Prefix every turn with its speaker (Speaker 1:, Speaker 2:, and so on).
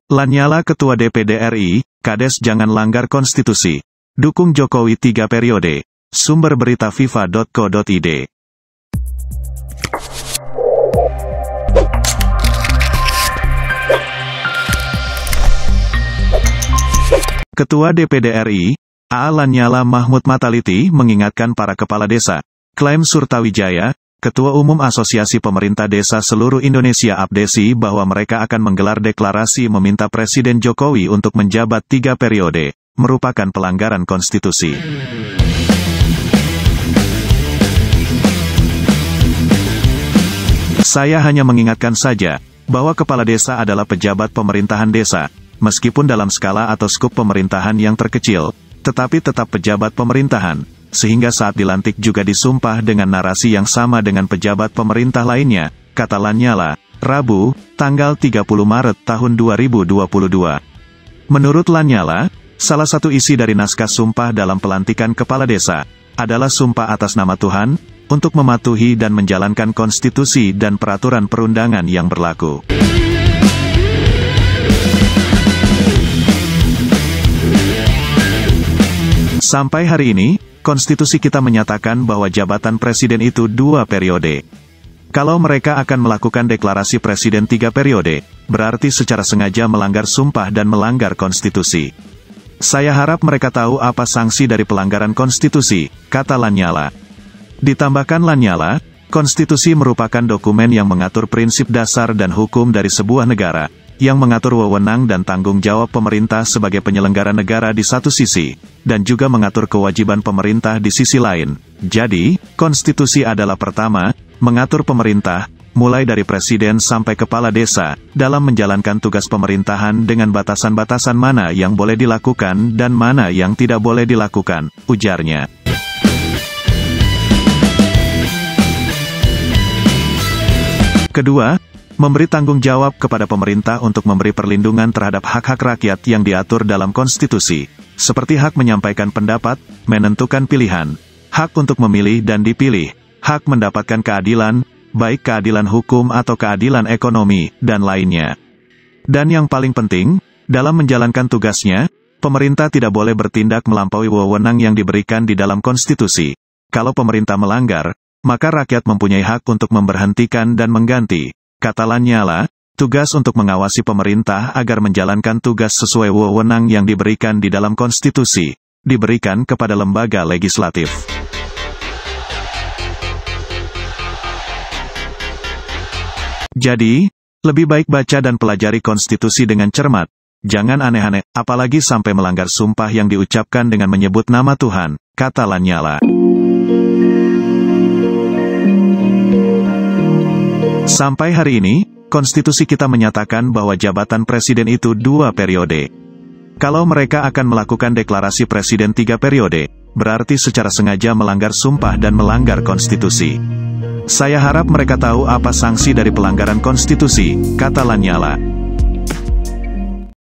Speaker 1: Lanyala Ketua DPD RI, Kades jangan langgar konstitusi. Dukung Jokowi 3 periode. Sumber berita fifa.co.id. Ketua DPD RI, A. Lanyala Mahmud Mataliti mengingatkan para kepala desa, klaim Surtawijaya, Ketua Umum Asosiasi Pemerintah Desa Seluruh Indonesia APDESI bahwa mereka akan menggelar deklarasi meminta Presiden Jokowi untuk menjabat 3 periode, merupakan pelanggaran konstitusi. Saya hanya mengingatkan saja, bahwa kepala desa adalah pejabat pemerintahan desa, meskipun dalam skala atau skup pemerintahan yang terkecil, tetapi tetap pejabat pemerintahan. Sehingga saat dilantik juga disumpah dengan narasi yang sama dengan pejabat pemerintah lainnya, kata Lanyala, Rabu, tanggal 30 Maret tahun 2022. Menurut Lanyala, salah satu isi dari naskah sumpah dalam pelantikan kepala desa, adalah sumpah atas nama Tuhan, untuk mematuhi dan menjalankan konstitusi dan peraturan perundangan yang berlaku. Sampai hari ini, konstitusi kita menyatakan bahwa jabatan presiden itu 2 periode. Kalau mereka akan melakukan deklarasi presiden 3 periode, berarti secara sengaja melanggar sumpah dan melanggar konstitusi. Saya harap mereka tahu apa sanksi dari pelanggaran konstitusi, kata Lanyala. Ditambahkan Lanyala, konstitusi merupakan dokumen yang mengatur prinsip dasar dan hukum dari sebuah negara, yang mengatur wewenang dan tanggung jawab pemerintah sebagai penyelenggara negara di satu sisi, dan juga mengatur kewajiban pemerintah di sisi lain. Jadi, konstitusi adalah pertama, mengatur pemerintah, mulai dari presiden sampai kepala desa, dalam menjalankan tugas pemerintahan dengan batasan-batasan mana yang boleh dilakukan dan mana yang tidak boleh dilakukan, ujarnya. Kedua, memberi tanggung jawab kepada pemerintah untuk memberi perlindungan terhadap hak-hak rakyat yang diatur dalam konstitusi, seperti hak menyampaikan pendapat, menentukan pilihan, hak untuk memilih dan dipilih, hak mendapatkan keadilan, baik keadilan hukum atau keadilan ekonomi, dan lainnya. Dan yang paling penting, dalam menjalankan tugasnya, pemerintah tidak boleh bertindak melampaui wewenang yang diberikan di dalam konstitusi. Kalau pemerintah melanggar, maka rakyat mempunyai hak untuk memberhentikan dan mengganti. Kata Lanyala, tugas untuk mengawasi pemerintah agar menjalankan tugas sesuai wewenang yang diberikan di dalam konstitusi, diberikan kepada lembaga legislatif. Jadi, lebih baik baca dan pelajari konstitusi dengan cermat, jangan aneh-aneh, apalagi sampai melanggar sumpah yang diucapkan dengan menyebut nama Tuhan, kata Lanyala. Sampai hari ini, konstitusi kita menyatakan bahwa jabatan presiden itu 2 periode. Kalau mereka akan melakukan deklarasi presiden 3 periode, berarti secara sengaja melanggar sumpah dan melanggar konstitusi. Saya harap mereka tahu apa sanksi dari pelanggaran konstitusi, kata Lanyala.